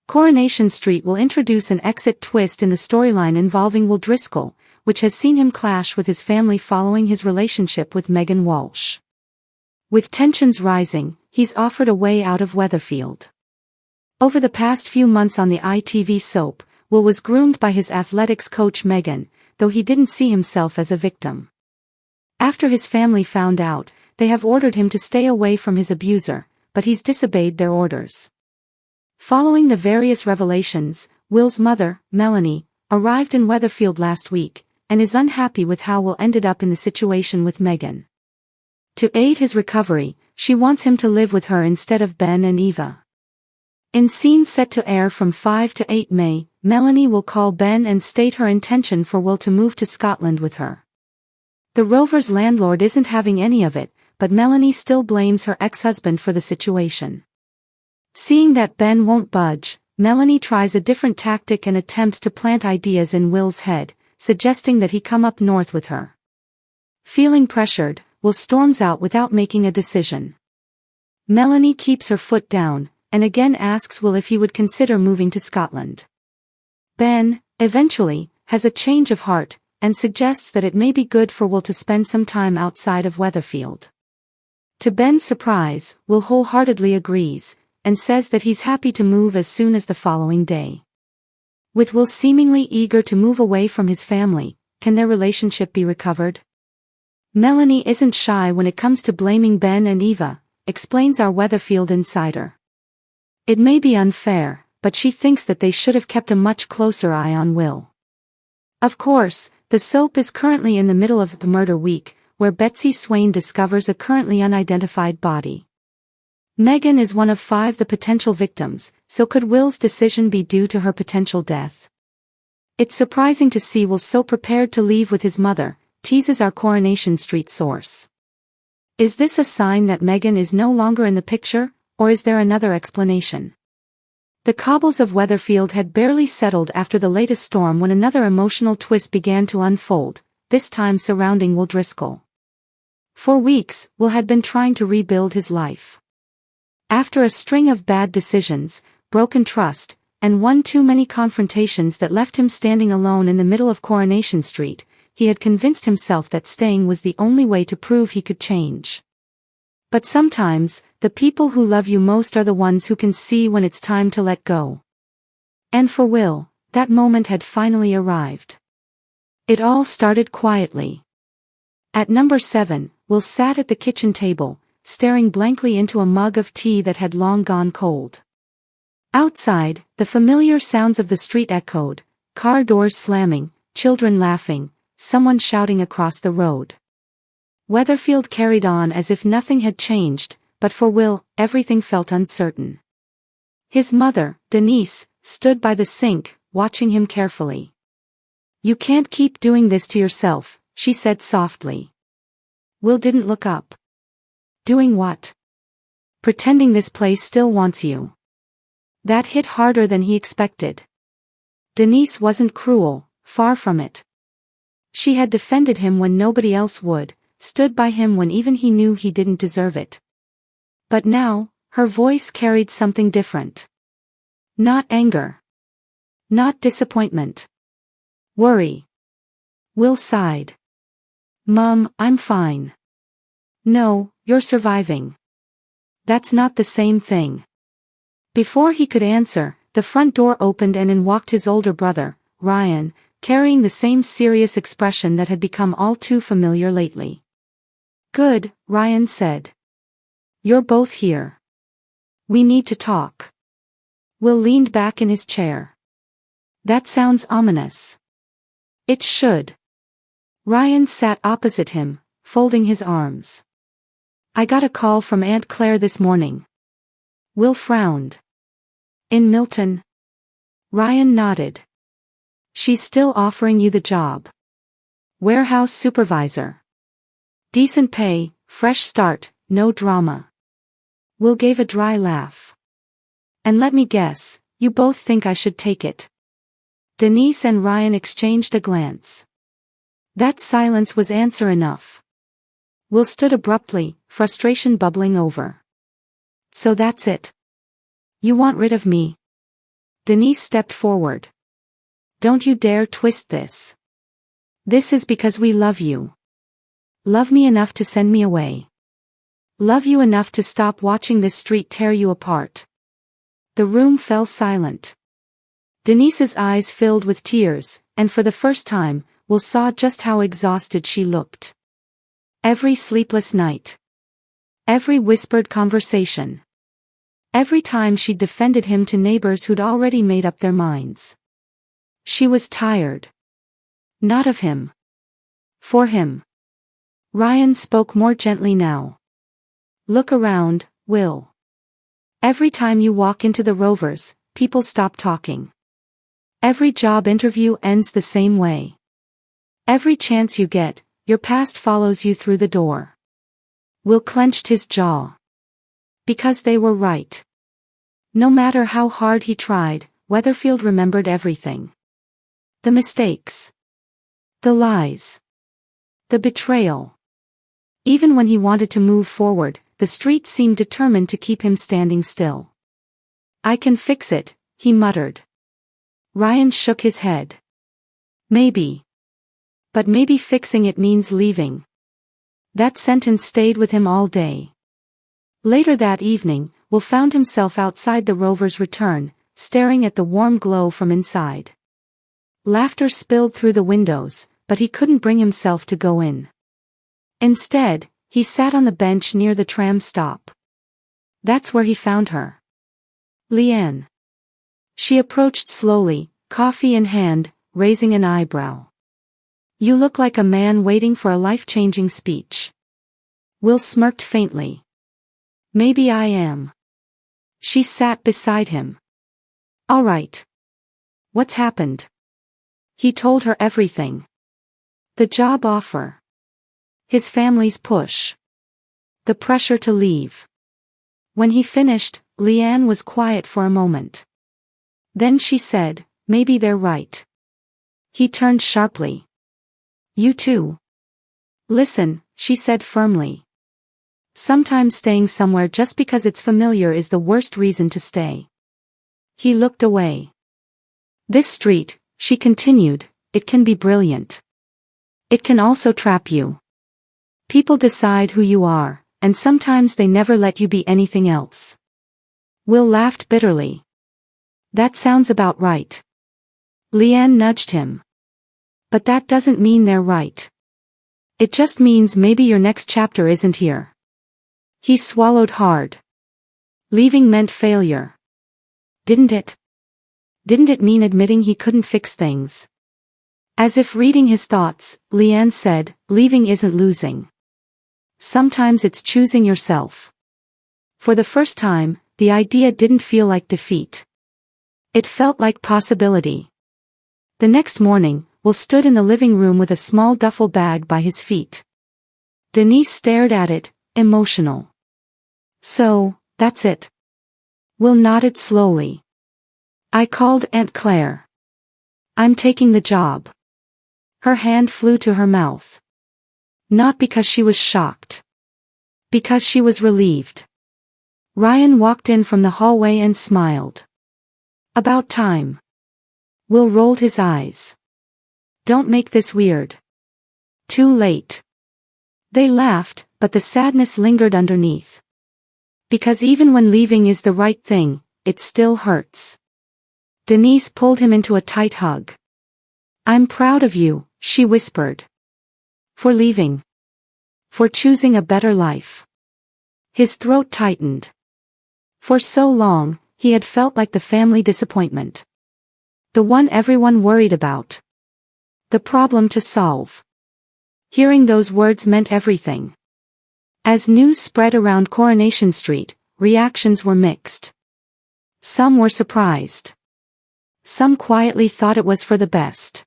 Coronation Street will introduce an exit twist in the storyline involving Will Driscoll, which has seen him clash with his family following his relationship with Megan Walsh. With tensions rising, he's offered a way out of Weatherfield. Over the past few months on the ITV soap, Will was groomed by his athletics coach Megan, though he didn't see himself as a victim. After his family found out, they have ordered him to stay away from his abuser, but he's disobeyed their orders. Following the various revelations, Will's mother, Melanie, arrived in Weatherfield last week, and is unhappy with how Will ended up in the situation with Megan. To aid his recovery, she wants him to live with her instead of Ben and Eva. In scenes set to air from 5 to 8 May, Melanie will call Ben and state her intention for Will to move to Scotland with her. The Rover's landlord isn't having any of it, but Melanie still blames her ex-husband for the situation. Seeing that Ben won't budge, Melanie tries a different tactic and attempts to plant ideas in Will's head, suggesting that he come up north with her. Feeling pressured, Will storms out without making a decision. Melanie keeps her foot down, and again asks Will if he would consider moving to Scotland. Ben, eventually, has a change of heart, and suggests that it may be good for Will to spend some time outside of Weatherfield. To Ben's surprise, Will wholeheartedly agrees, and says that he's happy to move as soon as the following day. With Will seemingly eager to move away from his family, can their relationship be recovered? Melanie isn't shy when it comes to blaming Ben and Eva, explains our Weatherfield insider. It may be unfair, but she thinks that they should have kept a much closer eye on Will. Of course, the soap is currently in the middle of the murder week, where Betsy Swain discovers a currently unidentified body. Megan is one of 5 the potential victims, so could Will's decision be due to her potential death? It's surprising to see Will so prepared to leave with his mother, teases our Coronation Street source. Is this a sign that Megan is no longer in the picture, or is there another explanation? The cobbles of Weatherfield had barely settled after the latest storm when another emotional twist began to unfold, this time surrounding Will Driscoll. For weeks, Will had been trying to rebuild his life. After a string of bad decisions, broken trust, and one too many confrontations that left him standing alone in the middle of Coronation Street, he had convinced himself that staying was the only way to prove he could change. But sometimes, the people who love you most are the ones who can see when it's time to let go. And for Will, that moment had finally arrived. It all started quietly. At number 7, Will sat at the kitchen table, staring blankly into a mug of tea that had long gone cold. Outside, the familiar sounds of the street echoed, car doors slamming, children laughing, someone shouting across the road. Weatherfield carried on as if nothing had changed, but for Will, everything felt uncertain. His mother, Denise, stood by the sink, watching him carefully. "You can't keep doing this to yourself," she said softly. Will didn't look up. "Doing what?" "Pretending this place still wants you." That hit harder than he expected. Denise wasn't cruel, far from it. She had defended him when nobody else would, stood by him when even he knew he didn't deserve it. But now, her voice carried something different. Not anger. Not disappointment. Worry. Will sighed. "Mom, I'm fine." "No, you're surviving." "That's not the same thing." Before he could answer, the front door opened and in walked his older brother, Ryan, carrying the same serious expression that had become all too familiar lately. "Good," Ryan said. "You're both here. We need to talk." Will leaned back in his chair. "That sounds ominous." "It should." Ryan sat opposite him, folding his arms. "I got a call from Aunt Claire this morning." Will frowned. "In Milton?" Ryan nodded. "She's still offering you the job. Warehouse supervisor. Decent pay, fresh start, no drama." Will gave a dry laugh. "And let me guess, you both think I should take it." Denise and Ryan exchanged a glance. That silence was answer enough. Will stood abruptly, frustration bubbling over. "So that's it? You want rid of me?" Denise stepped forward. Don't you dare twist this. This is because we love you. Love me enough to send me away. Love you enough to stop watching this street tear you apart. The room fell silent. Denise's eyes filled with tears, and for the first time, Will saw just how exhausted she looked. Every sleepless night. Every whispered conversation. Every time she'd defended him to neighbors who'd already made up their minds. She was tired. Not of him. For him. Ryan spoke more gently now. Look around, Will. Every time you walk into the Rovers, people stop talking. Every job interview ends the same way. Every chance you get, your past follows you through the door. Will clenched his jaw. Because they were right. No matter how hard he tried, Weatherfield remembered everything. The mistakes. The lies. The betrayal. Even when he wanted to move forward, the street seemed determined to keep him standing still. I can fix it, he muttered. Ryan shook his head. Maybe. But maybe fixing it means leaving. That sentence stayed with him all day. Later that evening, Will found himself outside the Rover's return, staring at the warm glow from inside. Laughter spilled through the windows, but he couldn't bring himself to go in. Instead, he sat on the bench near the tram stop. That's where he found her. Leanne. She approached slowly, coffee in hand, raising an eyebrow. You look like a man waiting for a life-changing speech. Will smirked faintly. Maybe I am. She sat beside him. All right. What's happened? He told her everything. The job offer. His family's push. The pressure to leave. When he finished, Leanne was quiet for a moment. Then she said, maybe they're right. He turned sharply. You too. Listen, she said firmly. Sometimes staying somewhere just because it's familiar is the worst reason to stay. He looked away. This street, she continued, it can be brilliant. It can also trap you. People decide who you are, and sometimes they never let you be anything else. Will laughed bitterly. That sounds about right. Leanne nudged him. But that doesn't mean they're right. It just means maybe your next chapter isn't here. He swallowed hard. Leaving meant failure. Didn't it? Didn't it mean admitting he couldn't fix things? As if reading his thoughts, Leanne said, leaving isn't losing. Sometimes it's choosing yourself. For the first time, the idea didn't feel like defeat. It felt like possibility. The next morning, Will stood in the living room with a small duffel bag by his feet. Denise stared at it, emotional. So, that's it. Will nodded slowly. I called Aunt Claire. I'm taking the job. Her hand flew to her mouth. Not because she was shocked. Because she was relieved. Ryan walked in from the hallway and smiled. About time. Will rolled his eyes. Don't make this weird. Too late. They laughed, but the sadness lingered underneath. Because even when leaving is the right thing, it still hurts. Denise pulled him into a tight hug. I'm proud of you, she whispered. For leaving. For choosing a better life. His throat tightened. For so long, he had felt like the family disappointment. The one everyone worried about. The problem to solve. Hearing those words meant everything. As news spread around Coronation Street, reactions were mixed. Some were surprised. Some quietly thought it was for the best.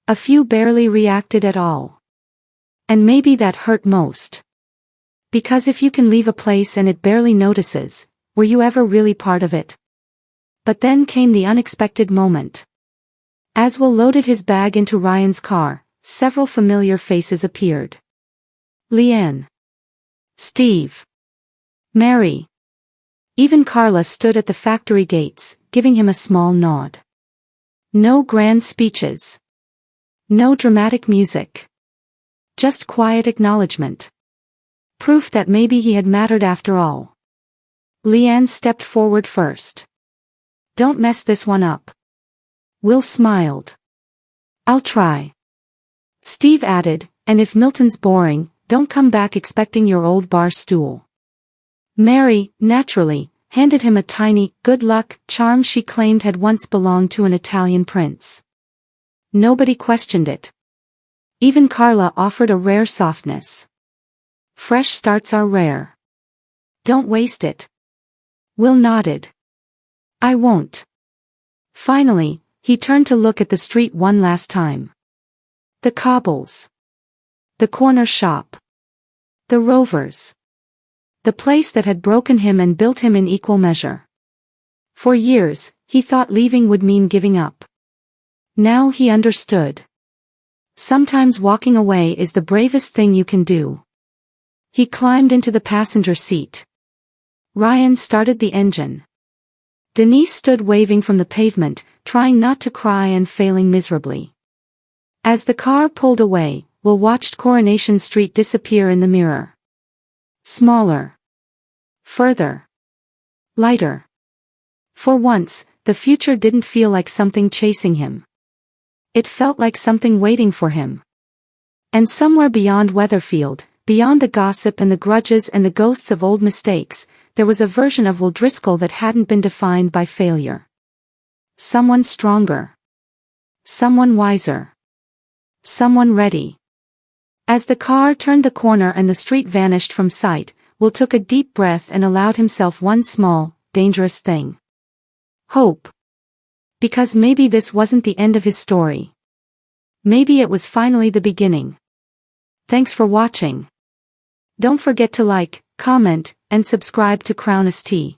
A few barely reacted at all. And maybe that hurt most. Because if you can leave a place and it barely notices, were you ever really part of it? But then came the unexpected moment. As Will loaded his bag into Ryan's car, several familiar faces appeared. Leanne. Steve. Mary. Even Carla stood at the factory gates, giving him a small nod. No grand speeches. No dramatic music. Just quiet acknowledgement. Proof that maybe he had mattered after all. Leanne stepped forward first. Don't mess this one up. Will smiled. I'll try. Steve added, and if Milton's boring, don't come back expecting your old bar stool. Mary, naturally, handed him a tiny, good luck charm she claimed had once belonged to an Italian prince. Nobody questioned it. Even Carla offered a rare softness. Fresh starts are rare. Don't waste it. Will nodded. I won't. Finally, he turned to look at the street one last time. The cobbles. The corner shop. The rovers. The place that had broken him and built him in equal measure. For years, he thought leaving would mean giving up. Now he understood. Sometimes walking away is the bravest thing you can do. He climbed into the passenger seat. Ryan started the engine. Denise stood waving from the pavement, trying not to cry and failing miserably. As the car pulled away, Will watched Coronation Street disappear in the mirror. Smaller. Further. Lighter. For once, the future didn't feel like something chasing him. It felt like something waiting for him. And somewhere beyond Weatherfield, beyond the gossip and the grudges and the ghosts of old mistakes, there was a version of Will Driscoll that hadn't been defined by failure. Someone stronger. Someone wiser. Someone ready. As the car turned the corner and the street vanished from sight, Will took a deep breath and allowed himself one small, dangerous thing. Hope. Because maybe this wasn't the end of his story. Maybe it was finally the beginning. Thanks for watching. Don't forget to like, comment, and subscribe to Crown ST.